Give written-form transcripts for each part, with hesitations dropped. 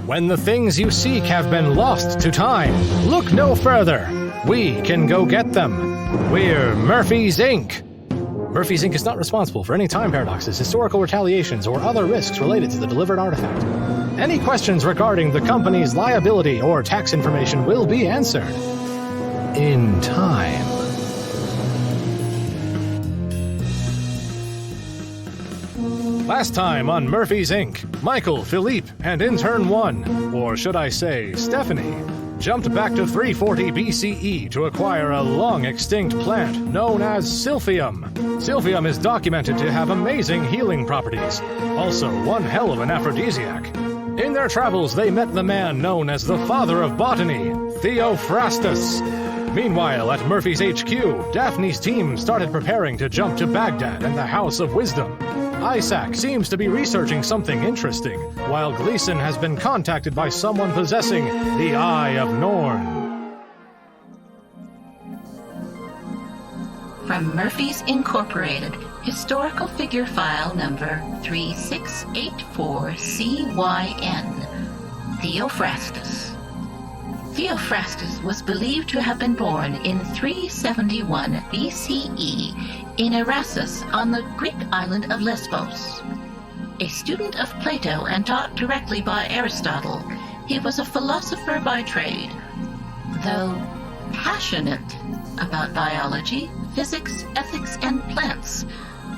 When the things you seek have been lost to time, look no further. We can go get them. We're Murphy's Inc. Murphy's Inc. is not responsible for any time paradoxes, historical retaliations, or other risks related to the delivered artifact. Any questions regarding the company's liability or tax information will be answered in time. Last time on Murphy's Inc., Michael, Philippe, and Intern 1, or should I say Stephanie, jumped back to 340 BCE to acquire a long-extinct plant known as silphium. Silphium is documented to have amazing healing properties, also one hell of an aphrodisiac. In their travels, they met the man known as the Father of Botany, Theophrastus. Meanwhile, at Murphy's HQ, Daphne's team started preparing to jump to Baghdad and the House of Wisdom. Isaac seems to be researching something interesting, while Gleason has been contacted by someone possessing the Eye of Norn. From Murphy's Incorporated, historical figure file number 3684CYN, Theophrastus. Theophrastus was believed to have been born in 371 BCE in Erasus on the Greek island of Lesbos. A student of Plato and taught directly by Aristotle, he was a philosopher by trade. Though passionate about biology, physics, ethics, and plants,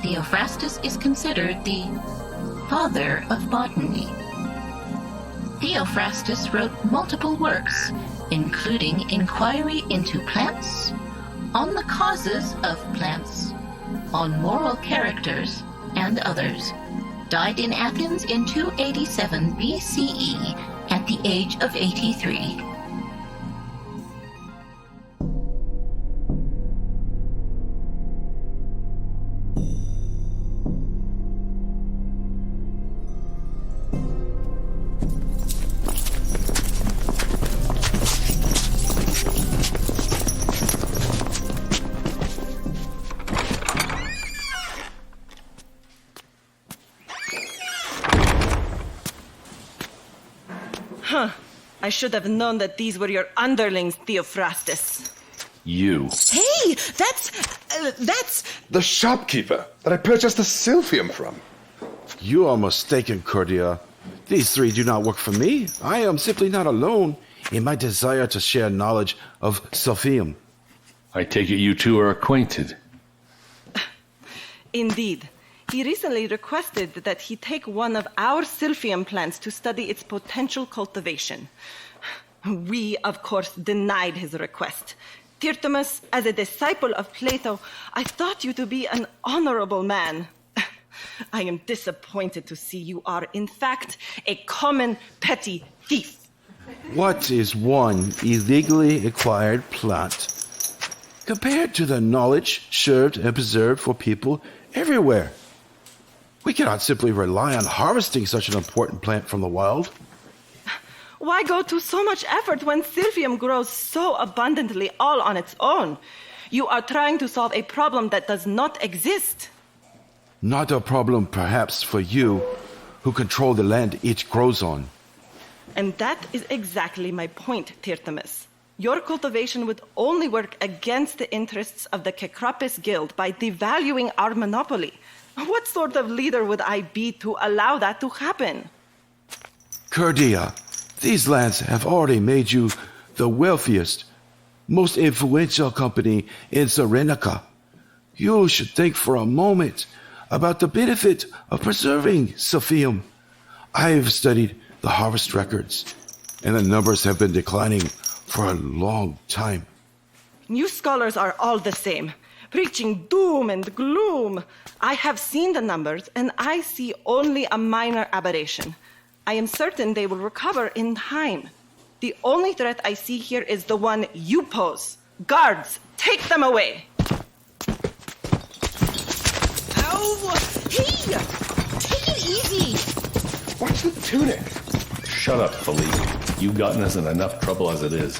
Theophrastus is considered the Father of Botany. Theophrastus wrote multiple works, including Inquiry into Plants, On the Causes of Plants, On Moral Characters, and others. Died in Athens in 287 BCE at the age of 83. I should have known that these were your underlings, Theophrastus. You. Hey, that's... The shopkeeper that I purchased the silphium from. You are mistaken, Cordia. These three do not work for me. I am simply not alone in my desire to share knowledge of silphium. I take it you two are acquainted. Indeed. He recently requested that he take one of our silphium plants to study its potential cultivation. We, of course, denied his request. Tyrtamus, as a disciple of Plato, I thought you to be an honorable man. I am disappointed to see you are, in fact, a common petty thief. What is one illegally acquired plant compared to the knowledge shared and preserved for people everywhere? We cannot simply rely on harvesting such an important plant from the wild. Why go to so much effort when silphium grows so abundantly all on its own? You are trying to solve a problem that does not exist. Not a problem, perhaps, for you, who control the land it grows on. And that is exactly my point, Tyrtamus. Your cultivation would only work against the interests of the Kekropis Guild by devaluing our monopoly. What sort of leader would I be to allow that to happen? Cordia, these lands have already made you the wealthiest, most influential company in Serenica. You should think for a moment about the benefit of preserving silphium. I've studied the harvest records, and the numbers have been declining for a long time. You scholars are all the same, preaching doom and gloom. I have seen the numbers, and I see only a minor aberration. I am certain they will recover in time. The only threat I see here is the one you pose. Guards, take them away! Ow! Hey! Take it easy! Watch the tunic. Shut up, Philippe. You've gotten us in enough trouble as it is.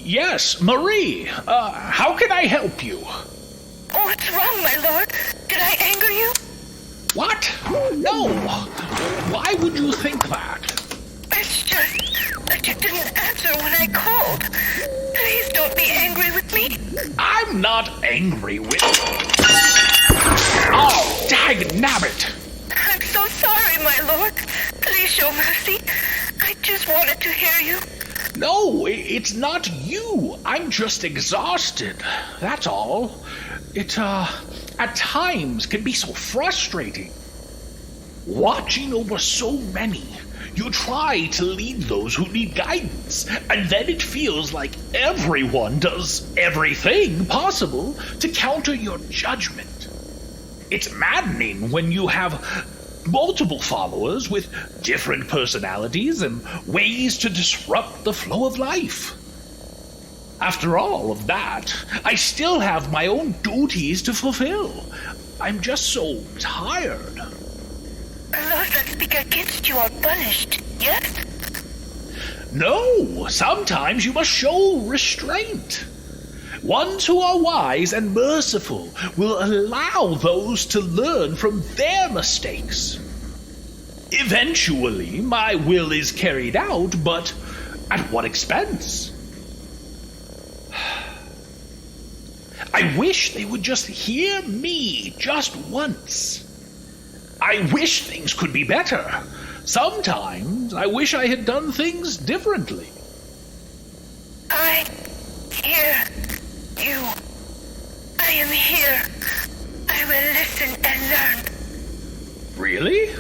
Yes, Marie. How can I help you? What's wrong, my lord? Did I anger you? What? No. Why would you think that? It's just that you didn't answer when I called. Please don't be angry with me. I'm not angry with you. Oh, dagnabbit! I'm so sorry, my lord. Please show mercy. I just wanted to hear you. No, it's not you. I'm just exhausted. That's all. It, at times can be so frustrating. Watching over so many, you try to lead those who need guidance, and then it feels like everyone does everything possible to counter your judgment. It's maddening when you have multiple followers with different personalities and ways to disrupt the flow of life. After all of that, I still have my own duties to fulfill. I'm just so tired. Those that speak against you are punished, yes? No, sometimes you must show restraint. Ones who are wise and merciful will allow those to learn from their mistakes. Eventually, my will is carried out, but at what expense? I wish they would just hear me just once. I wish things could be better. Sometimes I wish I had done things differently. I hear you. I am here. I will listen and learn. Really?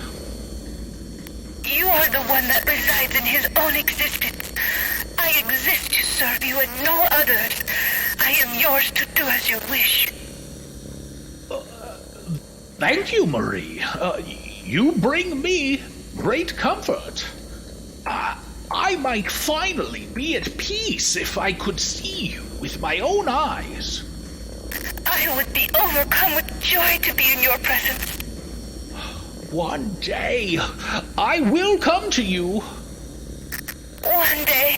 You are the one that resides in his own existence. I exist to serve you and no others. I am yours to do as you wish. Thank you, Marie. You bring me great comfort. I might finally be at peace if I could see you with my own eyes. I would be overcome with joy to be in your presence. One day, I will come to you. One day.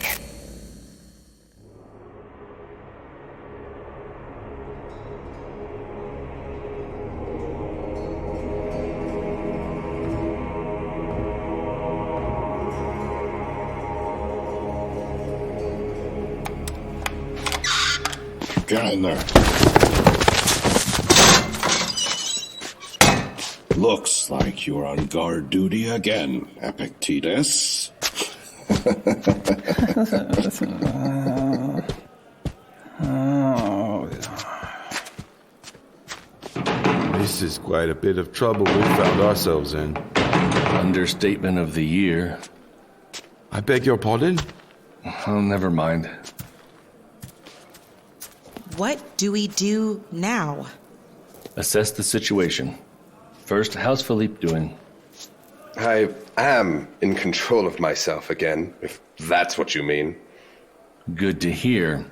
Get in there. Looks like you're on guard duty again, Epictetus. This is quite a bit of trouble we found ourselves in. Understatement of the year. I beg your pardon? Oh, never mind. What do we do now? Assess the situation. First, how's Philippe doing? I am in control of myself again, if that's what you mean. Good to hear.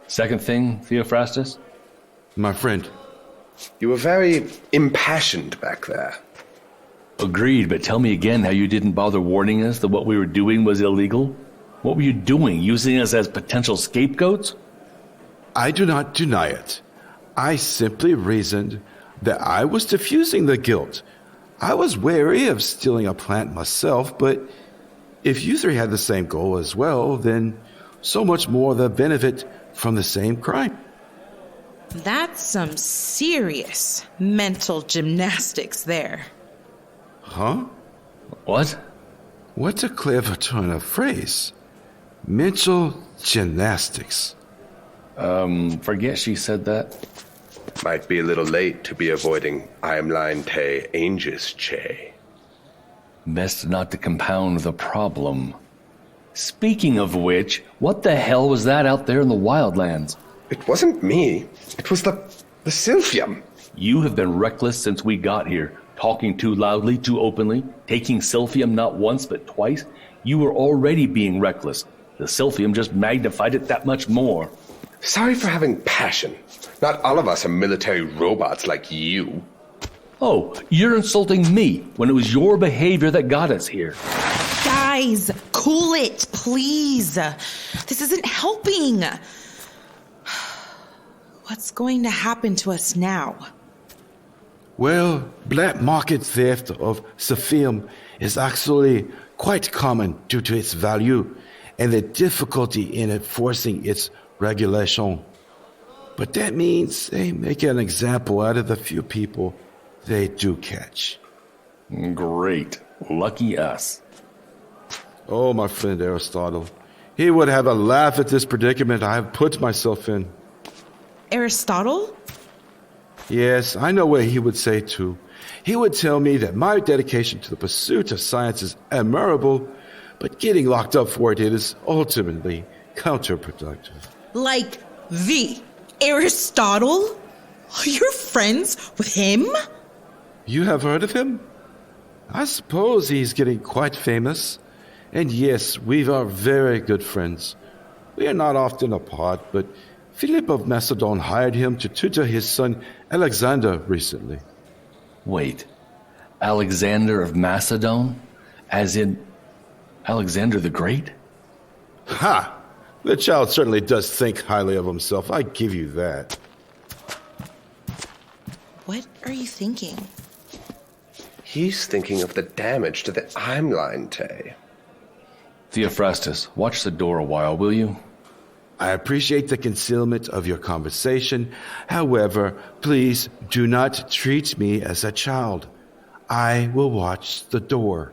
Second thing, Theophrastus? My friend. You were very impassioned back there. Agreed, but tell me again how you didn't bother warning us that what we were doing was illegal? What were you doing, using us as potential scapegoats? I do not deny it. I simply reasoned that I was diffusing the guilt. I was wary of stealing a plant myself, but if you three had the same goal as well, then so much more the benefit from the same crime. That's some serious mental gymnastics there. Huh? What? What a clever turn of phrase. Mental gymnastics. Forget she said that. Might be a little late to be avoiding Eimlein te Anges che. Best not to compound the problem. Speaking of which, what the hell was that out there in the wildlands? It wasn't me. It was the silphium. You have been reckless since we got here. Talking too loudly, too openly, taking silphium not once but twice. You were already being reckless. The silphium just magnified it that much more. Sorry for having passion. Not all of us are military robots like you. Oh, you're insulting me when it was your behavior that got us here. Guys, cool it, please. This isn't helping. What's going to happen to us now? Well, black market theft of silphium is actually quite common due to its value and the difficulty in enforcing its regulation. But that means they make an example out of the few people they do catch. Great. Lucky us. Oh, my friend Aristotle. He would have a laugh at this predicament I have put myself in. Aristotle? Yes, I know what he would say too. He would tell me that my dedication to the pursuit of science is admirable, but getting locked up for it is ultimately counterproductive. Like the Aristotle? You're friends with him? You have heard of him? I suppose he's getting quite famous. And yes, we are very good friends. We are not often apart, but Philip of Macedon hired him to tutor his son Alexander recently. Wait, Alexander of Macedon? As in Alexander the Great? Ha! The child certainly does think highly of himself, I give you that. What are you thinking? He's thinking of the damage to the timeline, Tay. Theophrastus, watch the door a while, will you? I appreciate the concealment of your conversation. However, please do not treat me as a child. I will watch the door.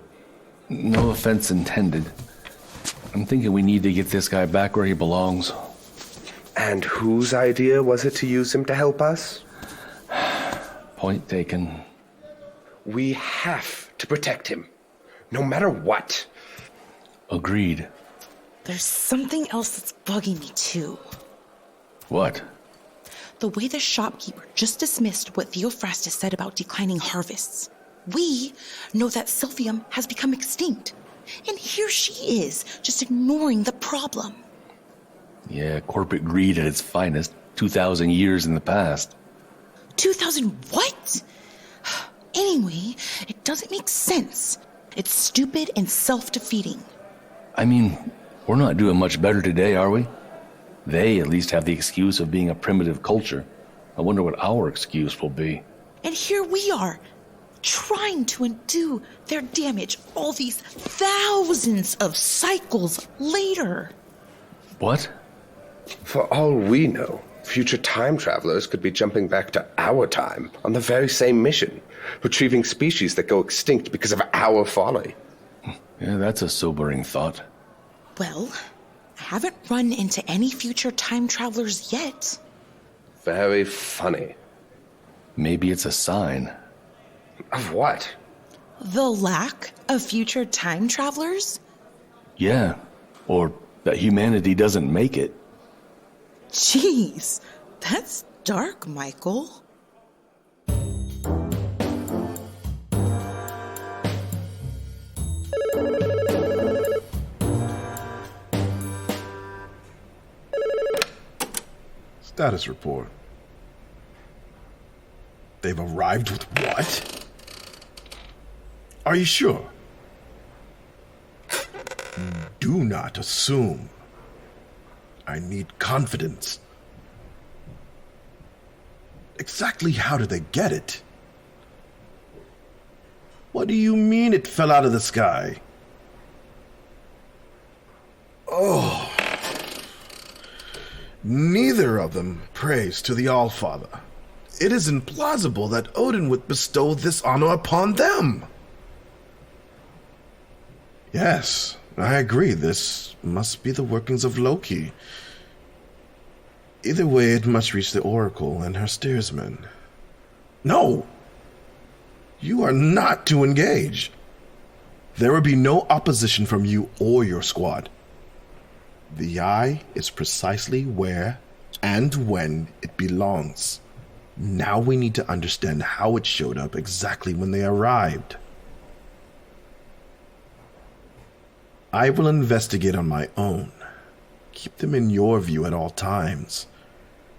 No offense intended. I'm thinking we need to get this guy back where he belongs. And whose idea was it to use him to help us? Point taken. We have to protect him, no matter what. Agreed. There's something else that's bugging me too. What? The way the shopkeeper just dismissed what Theophrastus said about declining harvests. We know that silphium has become extinct. And here she is, just ignoring the problem. Yeah, corporate greed at its finest. 2,000 years in the past. 2,000 what? Anyway, it doesn't make sense. It's stupid and self-defeating. I mean, we're not doing much better today, are we? They at least have the excuse of being a primitive culture. I wonder what our excuse will be. And here we are, trying to undo their damage all these thousands of cycles later. What? For all we know, future time travelers could be jumping back to our time on the very same mission, retrieving species that go extinct because of our folly. Yeah, that's a sobering thought. Well, I haven't run into any future time travelers yet. Very funny. Maybe it's a sign. Of what? The lack of future time travelers? Yeah, or that humanity doesn't make it. Jeez, that's dark, Michael. Status report. They've arrived with what? Are you sure? Do not assume. I need confidence. Exactly how did they get it? What do you mean it fell out of the sky? Oh. Neither of them prays to the All-Father. It is implausible that Odin would bestow this honor upon them. Yes, I agree. This must be the workings of Loki. Either way, it must reach the Oracle and her steersman. No! You are not to engage. There will be no opposition from you or your squad. The eye is precisely where and when it belongs. Now we need to understand how it showed up exactly when they arrived. I will investigate on my own. Keep them in your view at all times.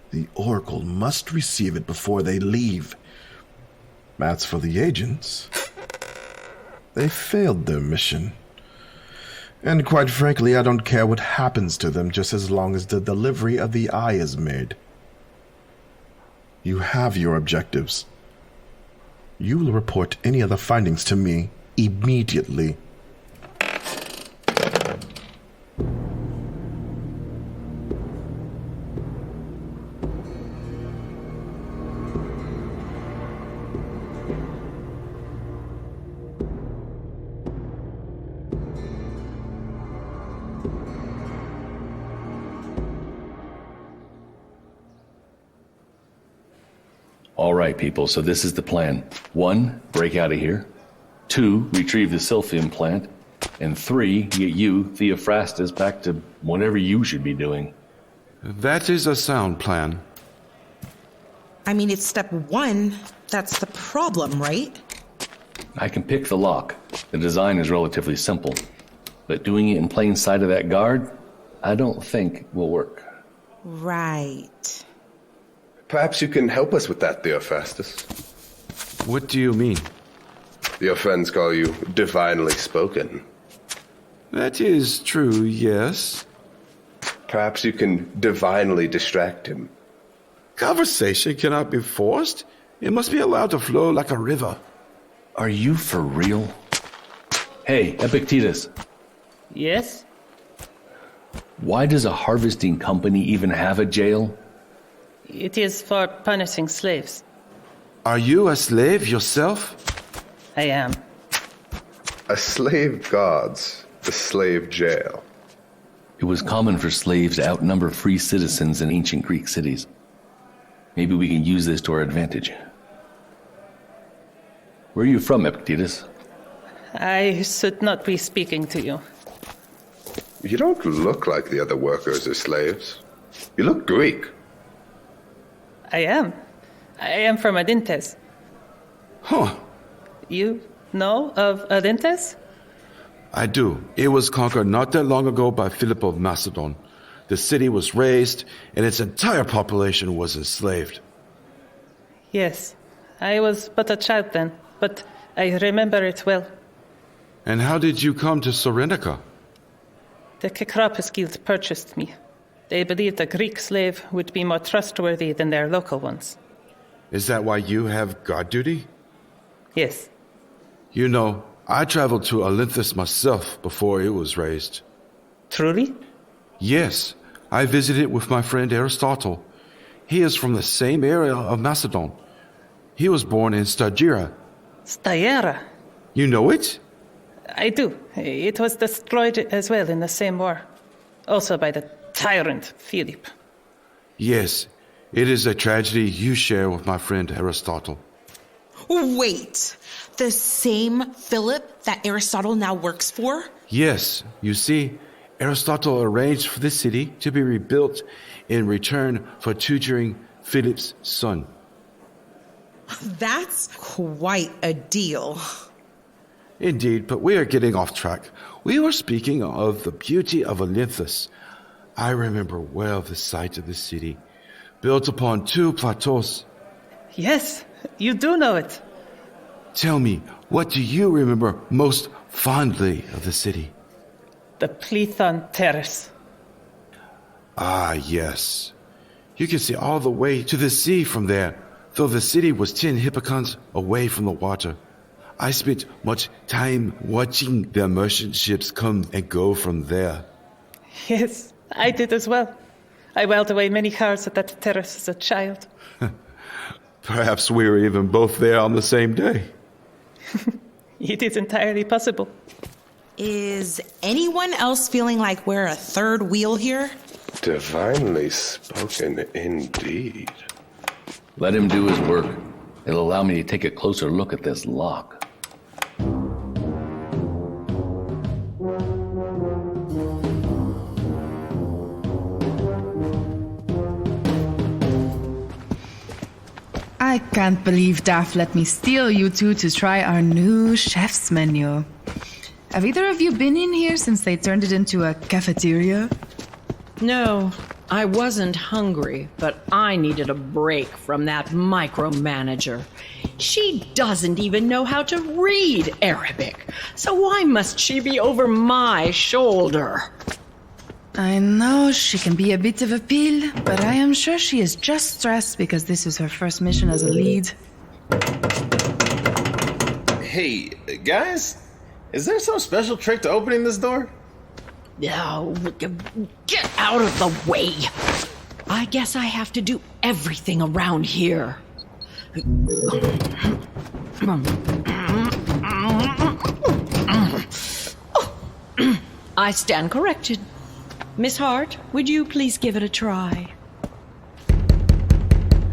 The Oracle must receive it before they leave. As for the agents, they failed their mission. And quite frankly, I don't care what happens to them just as long as the delivery of the eye is made. You have your objectives. You will report any other findings to me immediately. All right, people, so this is the plan. 1, break out of here. 2, retrieve the silphium plant. And 3, get you, Theophrastus, back to whatever you should be doing. That is a sound plan. I mean, it's step 1. That's the problem, right? I can pick the lock. The design is relatively simple. But doing it in plain sight of that guard, I don't think will work. Right. Perhaps you can help us with that, Theophrastus. What do you mean? Your friends call you divinely spoken. That is true, yes. Perhaps you can divinely distract him. Conversation cannot be forced. It must be allowed to flow like a river. Are you for real? Hey, Epictetus. Yes? Why does a harvesting company even have a jail? It is for punishing slaves. Are you a slave yourself? I am. A slave guards the slave jail. It was common for slaves to outnumber free citizens in ancient Greek cities. Maybe we can use this to our advantage. Where are you from, Epictetus? I should not be speaking to you. You don't look like the other workers or slaves. You look Greek. I am. I am from Adintes. Huh. You know of Adintes? I do. It was conquered not that long ago by Philip of Macedon. The city was razed, and its entire population was enslaved. Yes. I was but a child then, but I remember it well. And how did you come to Serenica? The Kekropis Guild purchased me. They believed a Greek slave would be more trustworthy than their local ones. Is that why you have guard duty? Yes. You know, I traveled to Olynthus myself before it was raised. Truly? Yes, I visited with my friend Aristotle. He is from the same area of Macedon. He was born in Stagira. Stagira? You know it? I do. It was destroyed as well in the same war. Also by the tyrant Philip. Yes, it is a tragedy you share with my friend Aristotle. Wait, the same Philip that Aristotle now works for? Yes, you see, Aristotle arranged for the city to be rebuilt in return for tutoring Philip's son. That's quite a deal. Indeed, but we are getting off track. We were speaking of the beauty of Olynthus. I remember well the site of the city, built upon 2 plateaus. Yes, you do know it. Tell me, what do you remember most fondly of the city? The Plethon Terrace. Ah, yes. You can see all the way to the sea from there, though the city was 10 hippocons away from the water. I spent much time watching the merchant ships come and go from there. Yes, I did as well. I whiled away many hours at that terrace as a child. Perhaps we were even both there on the same day. It is entirely possible. Is anyone else feeling like we're a third wheel here? Divinely spoken indeed. Let him do his work. It'll allow me to take a closer look at this lock. I can't believe Daff let me steal you two to try our new chef's menu. Have either of you been in here since they turned it into a cafeteria? No, I wasn't hungry, but I needed a break from that micromanager. She doesn't even know how to read Arabic. So why must she be over my shoulder? I know she can be a bit of a pill, but I am sure she is just stressed because this is her first mission as a lead. Hey, guys, is there some special trick to opening this door? No, get out of the way. I guess I have to do everything around here. I stand corrected. Miss Hart, would you please give it a try?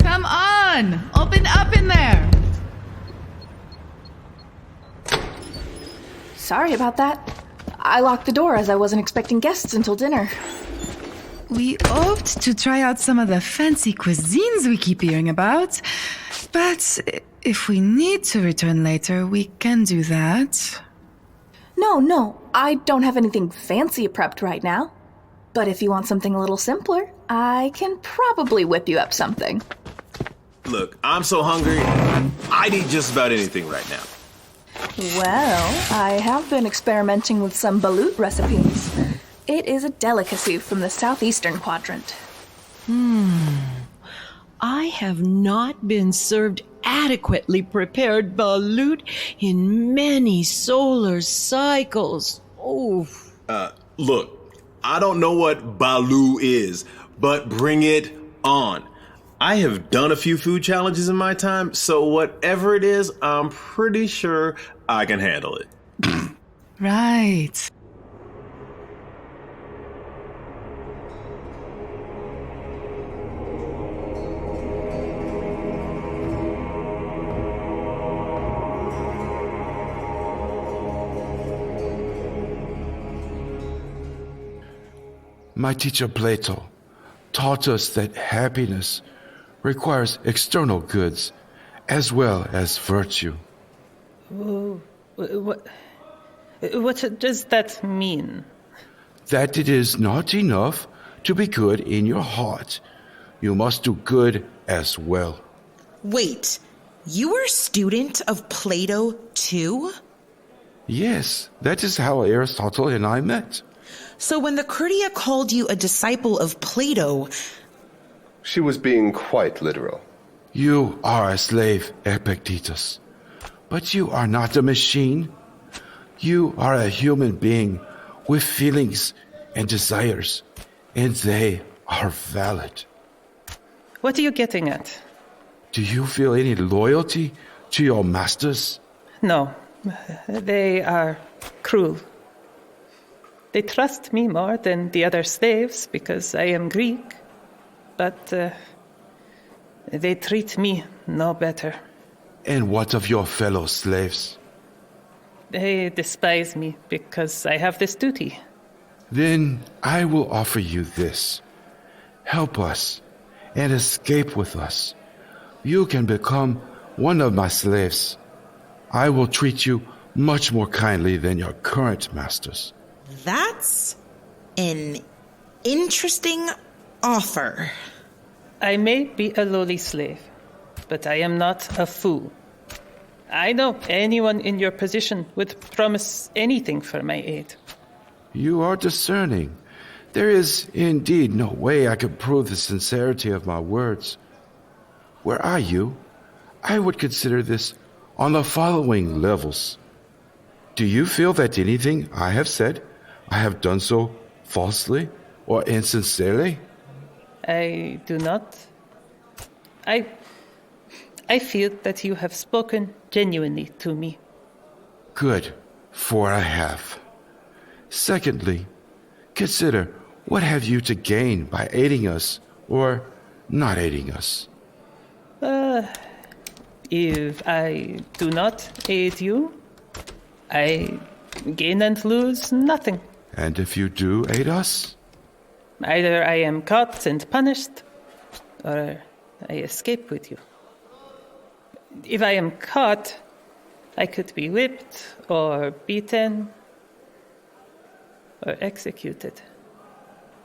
Come on! Open up in there! Sorry about that. I locked the door as I wasn't expecting guests until dinner. We hoped to try out some of the fancy cuisines we keep hearing about, but if we need to return later, we can do that. No, I don't have anything fancy prepped right now. But if you want something a little simpler, I can probably whip you up something. Look, I'm so hungry, I'd eat just about anything right now. Well, I have been experimenting with some balut recipes. It is a delicacy from the southeastern quadrant. I have not been served adequately prepared balut in many solar cycles. Oh. Look, I don't know what balu is, but bring it on. I have done a few food challenges in my time, so whatever it is, I'm pretty sure I can handle it. Right. My teacher Plato taught us that happiness requires external goods as well as virtue. What does that mean? That it is not enough to be good in your heart. You must do good as well. Wait, you were a student of Plato too? Yes, that is how Aristotle and I met. So when the Curtia called you a disciple of Plato... She was being quite literal. You are a slave, Epictetus. But you are not a machine. You are a human being with feelings and desires, and they are valid. What are you getting at? Do you feel any loyalty to your masters? No, they are cruel. They trust me more than the other slaves because I am Greek, but they treat me no better. And what of your fellow slaves? They despise me because I have this duty. Then I will offer you this. Help us and escape with us. You can become one of my slaves. I will treat you much more kindly than your current masters. That's an interesting offer. I may be a lowly slave, but I am not a fool. I know anyone in your position would promise anything for my aid. You are discerning. There is indeed no way I could prove the sincerity of my words. Were I you, I would consider this on the following levels. Do you feel that anything I have said, I have done so falsely or insincerely? I do not. I feel that you have spoken genuinely to me. Good, for I have. Secondly, consider what have you to gain by aiding us or not aiding us? If I do not aid you, I gain and lose nothing. And if you do aid us? Either I am caught and punished, or I escape with you. If I am caught, I could be whipped, or beaten, or executed.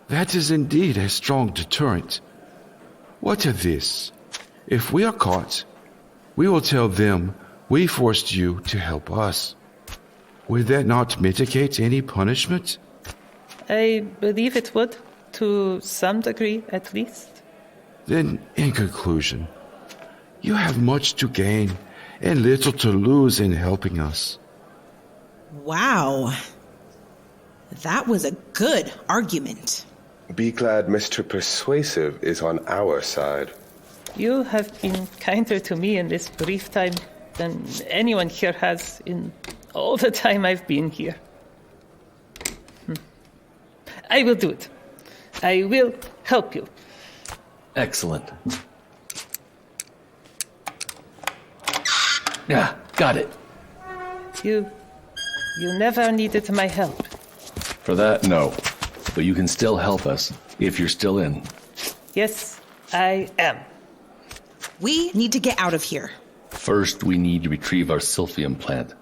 That is indeed a strong deterrent. What of this? If we are caught, We will tell them we forced you to help us. Would that not mitigate any punishment? I believe it would, to some degree at least. Then, in conclusion, you have much to gain and little to lose in helping us. Wow. That was a good argument. Be glad Mr. Persuasive is on our side. You have been kinder to me in this brief time than anyone here has in all the time I've been here. I will do it. I will help you. Excellent. Yeah, got it. You never needed my help. For that, no. But you can still help us if you're still in. Yes, I am. We need to get out of here. First, we need to retrieve our silphium plant.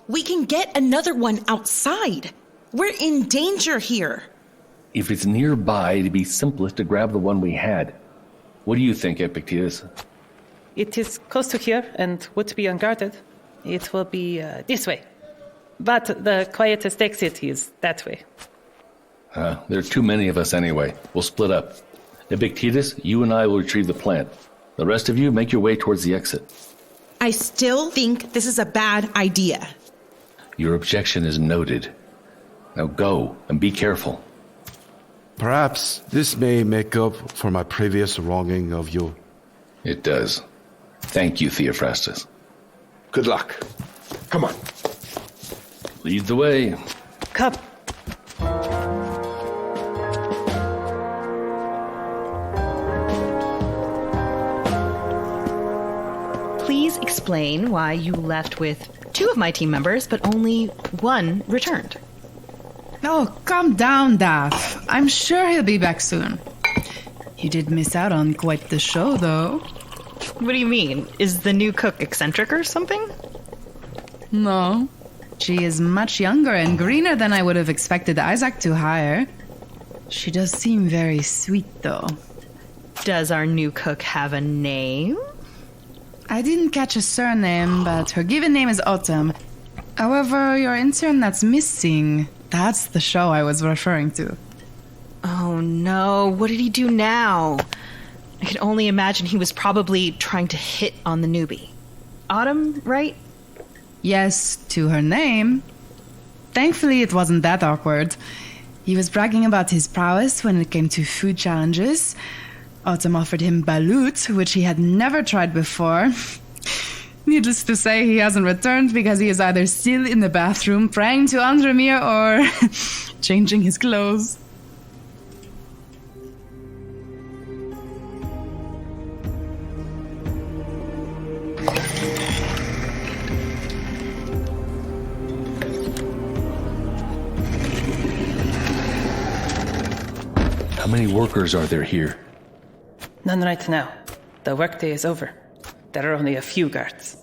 We can get another one outside. We're in danger here. If it's nearby, it'd be simplest to grab the one we had. What do you think, Epictetus? It is close to here and would be unguarded. It will be this way. But the quietest exit is that way. There are too many of us anyway. We'll split up. Epictetus, you and I will retrieve the plant. The rest of you, make your way towards the exit. I still think this is a bad idea. Your objection is noted. Now go, and be careful. Perhaps this may make up for my previous wronging of you. It does. Thank you, Theophrastus. Good luck. Come on. Lead the way. Come. Please explain why you left with 2 of my team members, but only 1 returned. Oh, calm down, Daph. I'm sure he'll be back soon. You did miss out on quite the show, though. What do you mean? Is the new cook eccentric or something? No. She is much younger and greener than I would have expected Isaac to hire. She does seem very sweet, though. Does our new cook have a name? I didn't catch a surname, but her given name is Autumn. However, your intern that's missing, that's the show I was referring to. Oh no, what did he do now? I can only imagine he was probably trying to hit on the newbie. Autumn, right? Yes, to her name. Thankfully, it wasn't that awkward. He was bragging about his prowess when it came to food challenges. Autumn offered him balut, which he had never tried before. Needless to say, he hasn't returned because he is either still in the bathroom praying to Andromir or changing his clothes. How many workers are there here? None right now. The workday is over. There are only a few guards.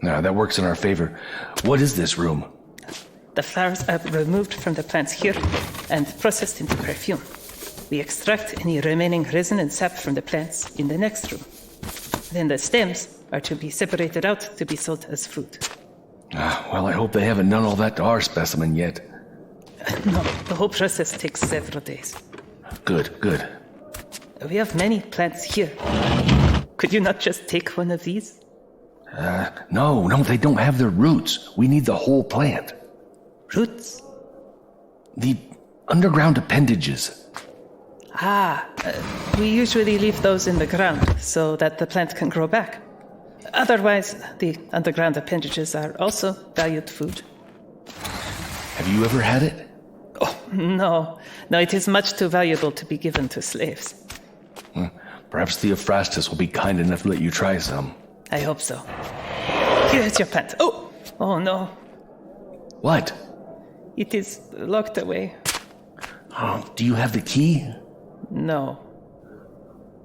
Now, that works in our favor. What is this room? The flowers are removed from the plants here and processed into perfume. We extract any remaining resin and sap from the plants in the next room. Then the stems are to be separated out to be sold as food. Well, I hope they haven't done all that to our specimen yet. No, the whole process takes several days. Good, good. We have many plants here. Could you not just take one of these? No, they don't have their roots. We need the whole plant. Roots? The underground appendages. We usually leave those in the ground so that the plant can grow back. Otherwise, the underground appendages are also valued food. Have you ever had it? Oh, no, it is much too valuable to be given to slaves. Perhaps Theophrastus will be kind enough to let you try some. I hope so. Here is your plant. Oh no. What? It is locked away. Oh, do you have the key? No.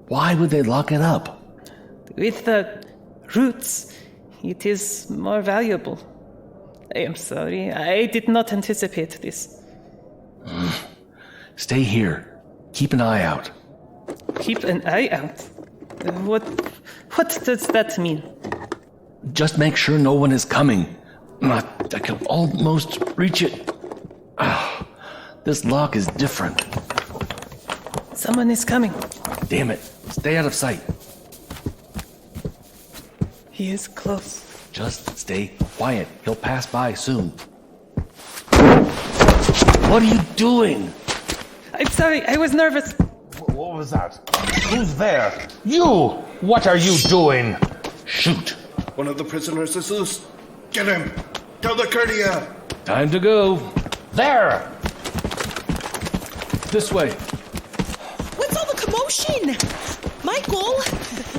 Why would they lock it up? With the roots, it is more valuable. I am sorry. I did not anticipate this. Stay here. Keep an eye out. Keep an eye out? What What does that mean? Just make sure no one is coming. I can almost reach it. This lock is different. Someone is coming. Damn it. Stay out of sight. He is close. Just stay quiet. He'll pass by soon. What are you doing? I'm sorry, I was nervous. What was that? Who's there? You! What are you doing? Shoot. One of the prisoners is loose. Get him! Tell the Kurdia! Time to go. There! This way. What's all the commotion? Michael,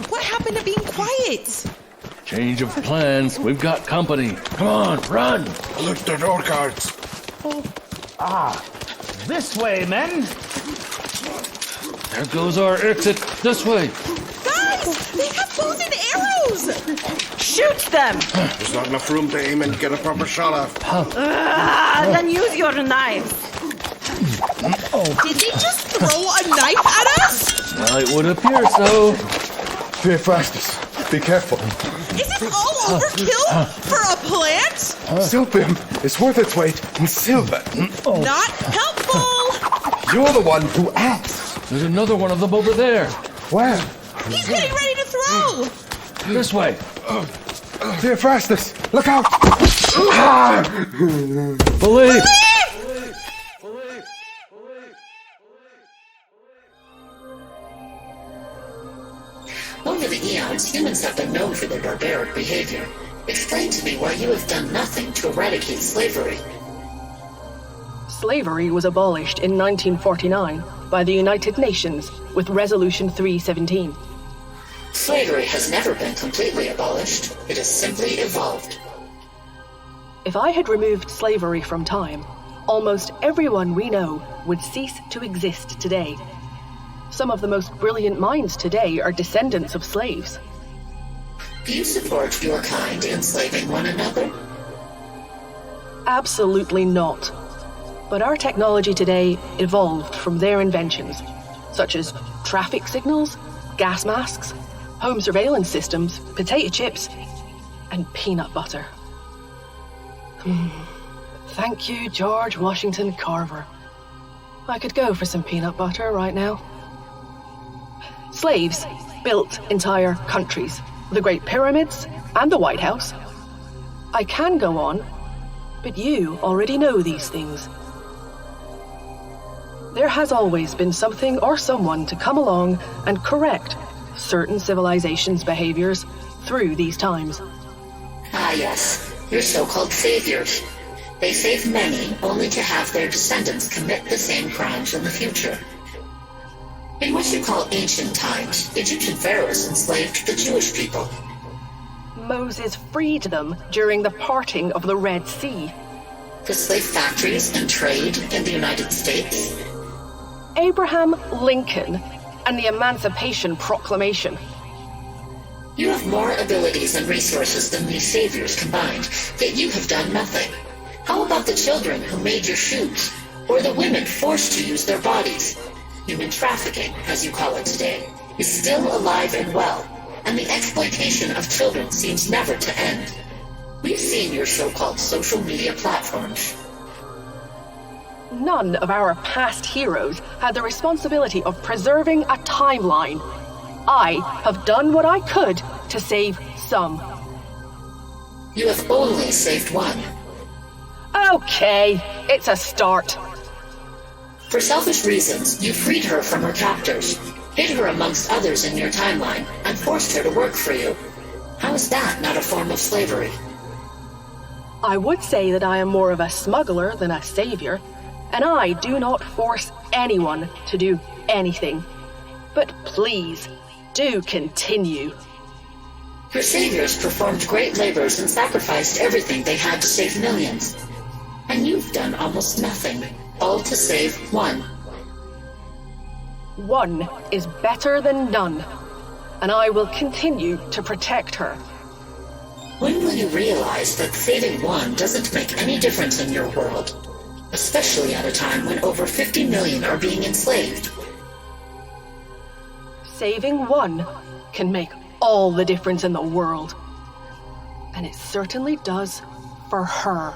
what happened to being quiet? Change of plans. We've got company. Come on, run! Alert the door guards! This way, men! There goes our exit. This way. Guys, they have bows and arrows! Shoot them! There's not enough room to aim and get a proper shot off. Then use your knives. Did they just throw a knife at us? Well, it would appear so. Theophrastus, be careful. Is this all overkill for a plant? Silphium is worth its weight in silver. Not helpful! You're the one who asked. There's another one of them over there. Where? He's getting ready to throw! This way. Theophrastus, look out! Believe! Over the eons, humans have been known for their barbaric behavior. Explain to me why you have done nothing to eradicate slavery. Slavery was abolished in 1949 by the United Nations with Resolution 317. Slavery has never been completely abolished. It has simply evolved. If I had removed slavery from time, almost everyone we know would cease to exist today. Some of the most brilliant minds today are descendants of slaves. Do you support your kind enslaving one another? Absolutely not. But our technology today evolved from their inventions, such as traffic signals, gas masks, home surveillance systems, potato chips, and peanut butter. Thank you, George Washington Carver. I could go for some peanut butter right now. Slaves built entire countries, the Great Pyramids and the White House. I can go on, but you already know these things. There has always been something or someone to come along and correct certain civilizations' behaviors through these times. Ah, yes, your so-called saviors. They save many only to have their descendants commit the same crimes in the future. In what you call ancient times, Egyptian pharaohs enslaved the Jewish people. Moses freed them during the parting of the Red Sea. The slave factories and trade in the United States. Abraham Lincoln and the Emancipation Proclamation. You have more abilities and resources than these saviors combined, yet you have done nothing. How about the children who made your shoes? Or the women forced to use their bodies? Human trafficking, as you call it today, is still alive and well, and the exploitation of children seems never to end. We've seen your so-called social media platforms. None of our past heroes had the responsibility of preserving a timeline. I have done what I could to save some. You have only saved one. Okay, it's a start. For selfish reasons, you freed her from her captors, hid her amongst others in your timeline, and forced her to work for you. How is that not a form of slavery? I would say that I am more of a smuggler than a savior, and I do not force anyone to do anything. But please, do continue. Your saviors performed great labors and sacrificed everything they had to save millions. And you've done almost nothing, all to save one. One is better than none, and I will continue to protect her. When will you realize that saving one doesn't make any difference in your world? Especially at a time when over 50 million are being enslaved. Saving one can make all the difference in the world. And it certainly does for her.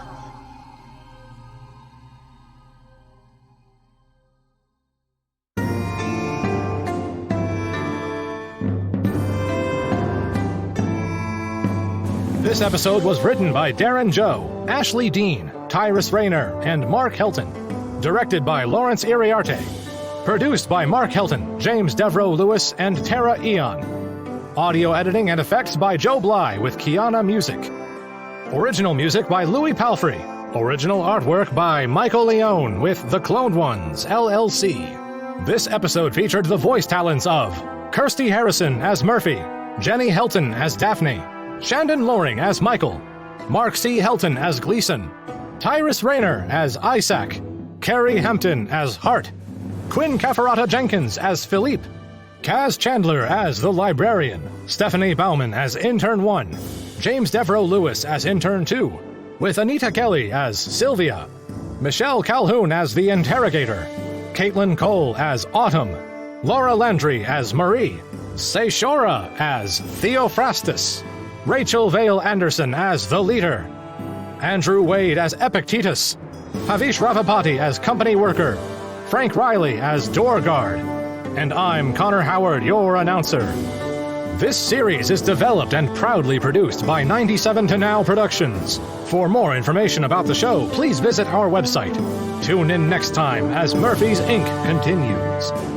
This episode was written by Darren Joe, Ashley Dean, Tyrus Rayner, and Mark Helton. Directed by Lawrence Iriarte. Produced by Mark Helton, James Devereaux Lewis, and Tara Eon. Audio editing and effects by Joe Bly with Kiana Music. Original music by Louis Palfrey. Original artwork by Michael Leone with The Cloned Ones, LLC. This episode featured the voice talents of Kirsty Harrison as Murphy, Jenny Helton as Daphne, Shandon Loring as Michael, Mark C. Helton as Gleason, Tyrus Rayner as Isaac, Carrie Hampton as Hart, Quinn Cafferata Jenkins as Philippe, Kaz Chandler as the Librarian, Stephanie Bauman as Intern 1, James Devereaux Lewis as Intern 2, with Anita Kelly as Sylvia, Michelle Calhoun as the Interrogator, Caitlin Cole as Autumn, Laura Landry as Marie, Seishora as Theophrastus, Rachel Vale Anderson as the Leader, Andrew Wade as Epictetus, Havish Ravapati as Company Worker, Frank Riley as Door Guard, and I'm Connor Howard, your announcer. This series is developed and proudly produced by 97 to Now Productions. For more information about the show, please visit our website. Tune in next time as Murphy's Inc. continues.